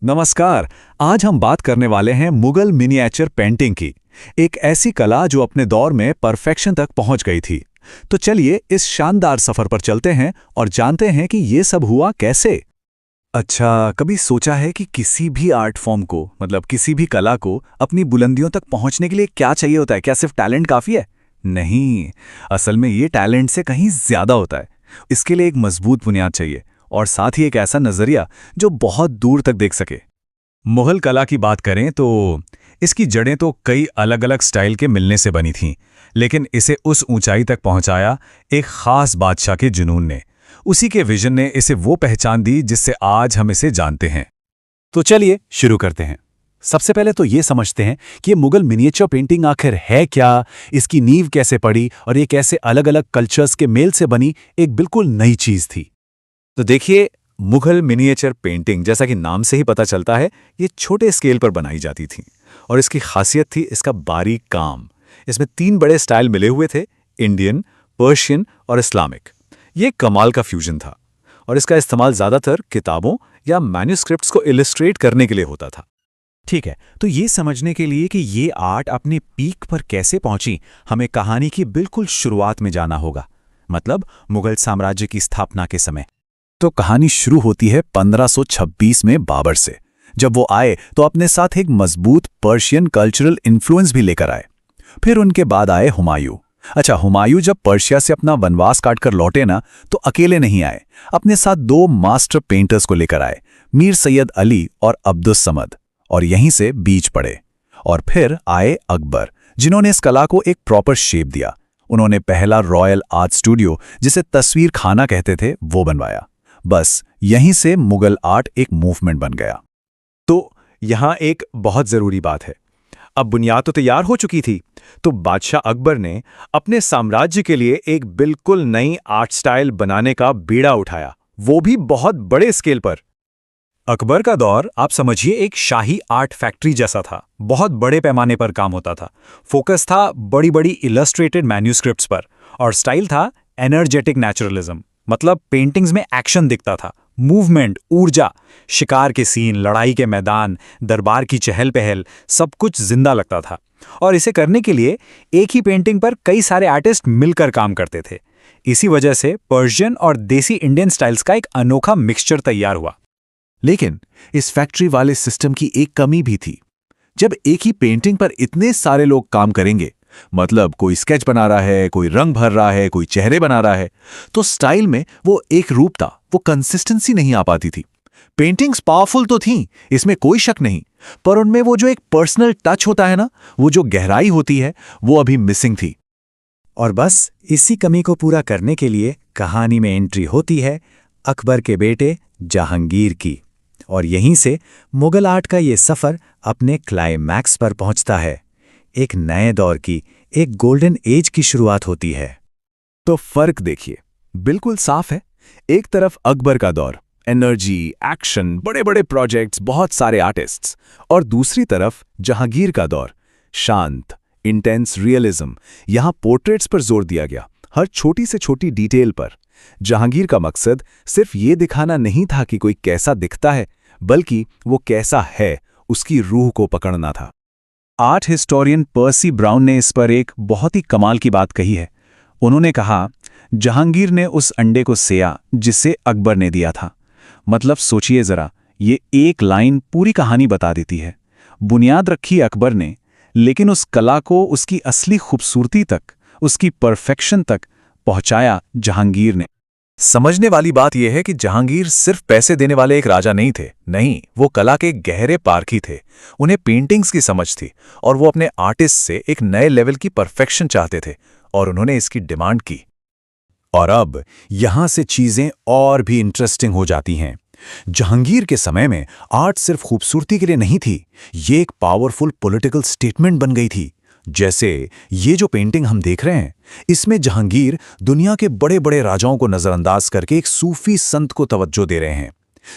नमस्कार। आज हम बात करने वाले हैं मुगल मिनिएचर पेंटिंग की। एक ऐसी कला जो अपने दौर में परफेक्शन तक पहुंच गई थी। तो चलिए इस शानदार सफर पर चलते हैं और जानते हैं कि ये सब हुआ कैसे। अच्छा, कभी सोचा है कि किसी भी आर्ट फॉर्म को, मतलब किसी भी कला को अपनी बुलंदियों तक पहुंचने के लिए क्या चाहिए होता है? क्या सिर्फ टैलेंट काफी है? नहीं, असल में ये टैलेंट से कहीं ज्यादा होता है। इसके लिए एक मजबूत बुनियाद चाहिए और साथ ही एक ऐसा नजरिया जो बहुत दूर तक देख सके। मुगल कला की बात करें तो इसकी जड़ें तो कई अलग अलग स्टाइल के मिलने से बनी थीं, लेकिन इसे उस ऊंचाई तक पहुंचाया एक खास बादशाह के जुनून ने। उसी के विजन ने इसे वो पहचान दी जिससे आज हम इसे जानते हैं। तो चलिए शुरू करते हैं। सबसे पहले तो ये समझते हैं कि ये मुगल मिनिएचर पेंटिंग आखिर है क्या, इसकी नींव कैसे पड़ी और ये कैसे अलग अलग कल्चर्स के मेल से बनी एक बिल्कुल नई चीज थी। तो देखिए, मुगल मिनिएचर पेंटिंग जैसा कि नाम से ही पता चलता है, ये छोटे स्केल पर बनाई जाती थी और इसकी खासियत थी इसका बारीक काम। इसमें 3 बड़े स्टाइल मिले हुए थे, इंडियन, पर्शियन और इस्लामिक। ये कमाल का फ्यूजन था और इसका इस्तेमाल ज़्यादातर किताबों या मैन्युस्क्रिप्ट्स को इलस्ट्रेट करने के लिए होता था। ठीक है, तो ये समझने के लिए कि ये आर्ट अपने पीक पर कैसे पहुंची, हमें कहानी की बिल्कुल शुरुआत में जाना होगा, मतलब मुगल साम्राज्य की स्थापना के समय। तो कहानी शुरू होती है 1526 में बाबर से। जब वो आए तो अपने साथ एक मजबूत पर्शियन कल्चरल इन्फ्लुएंस भी लेकर आए। फिर उनके बाद आए हुमायूं। अच्छा, हुमायूं जब पर्शिया से अपना वनवास काटकर लौटे ना, तो अकेले नहीं आए, अपने साथ 2 मास्टर पेंटर्स को लेकर आए, मीर सैयद अली और अब्दुस समद, और यहीं से बीज पड़े। और फिर आए अकबर, जिन्होंने इस कला को एक प्रॉपर शेप दिया। उन्होंने पहला रॉयल आर्ट स्टूडियो, जिसे तस्वीर खाना कहते थे, वो बनवाया। बस यहीं से मुगल आर्ट एक मूवमेंट बन गया। तो यहाँ एक बहुत ज़रूरी बात है। अब बुनियाद तो तैयार हो चुकी थी, तो बादशाह अकबर ने अपने साम्राज्य के लिए एक बिल्कुल नई आर्ट स्टाइल बनाने का बीड़ा उठाया, वो भी बहुत बड़े स्केल पर। अकबर का दौर आप समझिए एक शाही आर्ट फैक्ट्री जैसा था। बहुत बड़े पैमाने पर काम होता था। फोकस था बड़ी बड़ी इलस्ट्रेटेड मैन्युस्क्रिप्ट्स पर और स्टाइल था एनर्जेटिक नेचुरलिज्म, मतलब पेंटिंग्स में एक्शन दिखता था, मूवमेंट, ऊर्जा, शिकार के सीन, लड़ाई के मैदान, दरबार की चहल पहल, सब कुछ जिंदा लगता था। और इसे करने के लिए एक ही पेंटिंग पर कई सारे आर्टिस्ट मिलकर काम करते थे। इसी वजह से पर्शियन और देसी इंडियन स्टाइल्स का एक अनोखा मिक्सचर तैयार हुआ। लेकिन इस फैक्ट्री वाले सिस्टम की एक कमी भी थी। जब एक ही पेंटिंग पर इतने सारे लोग काम करेंगे, मतलब कोई स्केच बना रहा है, कोई रंग भर रहा है, कोई चेहरे बना रहा है, तो स्टाइल में वो एक रूपता, वो कंसिस्टेंसी नहीं आ पाती थी। पेंटिंग्स पावरफुल तो थीं, इसमें कोई शक नहीं, पर उनमें वो जो एक पर्सनल टच होता है ना, वो जो गहराई होती है, वो अभी मिसिंग थी। और बस इसी कमी को पूरा करने के लिए कहानी में एंट्री होती है अकबर के बेटे जहांगीर की, और यहीं से मुगल आर्ट का ये सफ़र अपने क्लाइमैक्स पर पहुंचता है। एक नए दौर की, एक गोल्डन एज की शुरुआत होती है। तो फर्क देखिए, बिल्कुल साफ है। एक तरफ अकबर का दौर, एनर्जी, एक्शन, बड़े बड़े प्रोजेक्ट्स, बहुत सारे आर्टिस्ट्स, और दूसरी तरफ जहांगीर का दौर, शांत, इंटेंस रियलिज्म। यहाँ पोर्ट्रेट्स पर जोर दिया गया, हर छोटी से छोटी डिटेल पर। जहांगीर का मकसद सिर्फ ये दिखाना नहीं था कि कोई कैसा दिखता है, बल्कि वो कैसा है, उसकी रूह को पकड़ना था। आर्ट हिस्टोरियन पर्सी ब्राउन ने इस पर एक बहुत ही कमाल की बात कही है। उन्होंने कहा, जहांगीर ने उस अंडे को सेया जिसे अकबर ने दिया था। मतलब सोचिए जरा, ये एक लाइन पूरी कहानी बता देती है। बुनियाद रखी अकबर ने, लेकिन उस कला को उसकी असली खूबसूरती तक, उसकी परफेक्शन तक पहुंचाया जहांगीर ने। समझने वाली बात यह है कि जहांगीर सिर्फ पैसे देने वाले एक राजा नहीं थे। नहीं, वो कला के गहरे पारखी थे। उन्हें पेंटिंग्स की समझ थी और वो अपने आर्टिस्ट से एक नए लेवल की परफेक्शन चाहते थे, और उन्होंने इसकी डिमांड की। और अब यहां से चीजें और भी इंटरेस्टिंग हो जाती हैं। जहांगीर के समय में आर्ट सिर्फ खूबसूरती के लिए नहीं थी, ये एक पावरफुल पॉलिटिकल स्टेटमेंट बन गई थी। जैसे ये जो पेंटिंग हम देख रहे हैं, इसमें जहांगीर दुनिया के बड़े बड़े राजाओं को नजरअंदाज करके एक सूफी संत को तवज्जो दे रहे हैं।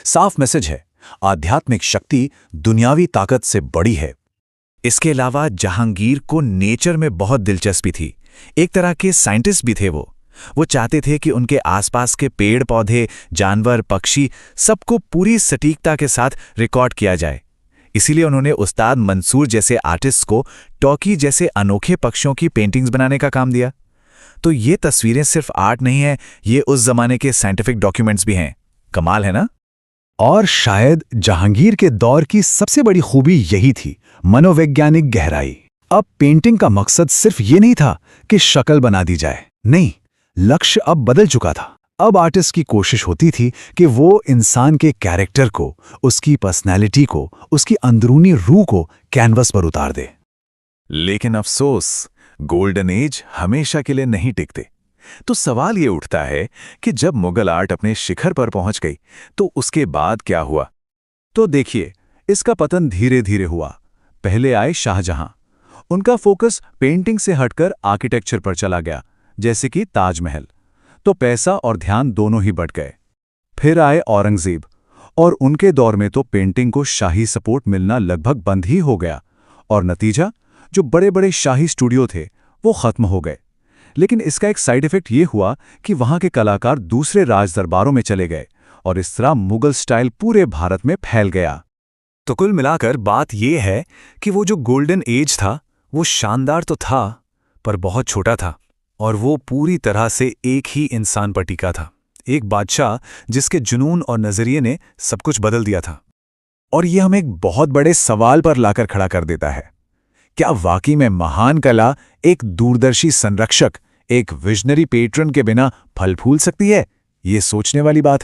साफ मैसेज है, आध्यात्मिक शक्ति दुनियावी ताकत से बड़ी है। इसके अलावा जहांगीर को नेचर में बहुत दिलचस्पी थी। एक तरह के साइंटिस्ट भी थे वो। वो चाहते थे कि उनके आसपास के पेड़ पौधे, जानवर, पक्षी सबको पूरी सटीकता के साथ रिकॉर्ड किया जाए। इसीलिए उन्होंने उस्ताद मंसूर जैसे आर्टिस्ट को टॉकी जैसे अनोखे पक्षियों की पेंटिंग्स बनाने का काम दिया। तो ये तस्वीरें सिर्फ आर्ट नहीं है, ये उस जमाने के साइंटिफिक डॉक्यूमेंट्स भी हैं। कमाल है ना? और शायद जहांगीर के दौर की सबसे बड़ी खूबी यही थी, मनोवैज्ञानिक गहराई। अब पेंटिंग का मकसद सिर्फ ये नहीं था कि शक्ल बना दी जाए, नहीं, लक्ष्य अब बदल चुका था। अब आर्टिस्ट की कोशिश होती थी कि वो इंसान के कैरेक्टर को, उसकी पर्सनैलिटी को, उसकी अंदरूनी रूह को कैनवस पर उतार दे। लेकिन अफसोस, गोल्डन एज हमेशा के लिए नहीं टिकते। तो सवाल ये उठता है कि जब मुगल आर्ट अपने शिखर पर पहुंच गई तो उसके बाद क्या हुआ? तो देखिए, इसका पतन धीरे धीरे हुआ। पहले आए शाहजहां। उनका फोकस पेंटिंग से हटकर आर्किटेक्चर पर चला गया, जैसे कि ताजमहल। तो पैसा और ध्यान दोनों ही बढ़ गए। फिर आए औरंगजेब, और उनके दौर में तो पेंटिंग को शाही सपोर्ट मिलना लगभग बंद ही हो गया, और नतीजा, जो बड़े बड़े शाही स्टूडियो थे वो खत्म हो गए। लेकिन इसका एक साइड इफेक्ट ये हुआ कि वहां के कलाकार दूसरे राज दरबारों में चले गए, और इस तरह मुगल स्टाइल पूरे भारत में फैल गया। तो कुल मिलाकर बात यह है कि वो जो गोल्डन एज था वो शानदार तो था, पर बहुत छोटा था, और वो पूरी तरह से एक ही इंसान पर टिका था, एक बादशाह जिसके जुनून और नजरिए ने सब कुछ बदल दिया था। और ये हमें एक बहुत बड़े सवाल पर लाकर खड़ा कर देता है, क्या वाकई में महान कला एक दूरदर्शी संरक्षक, एक विजनरी पेट्रन के बिना फल फूल सकती है? ये सोचने वाली बात है।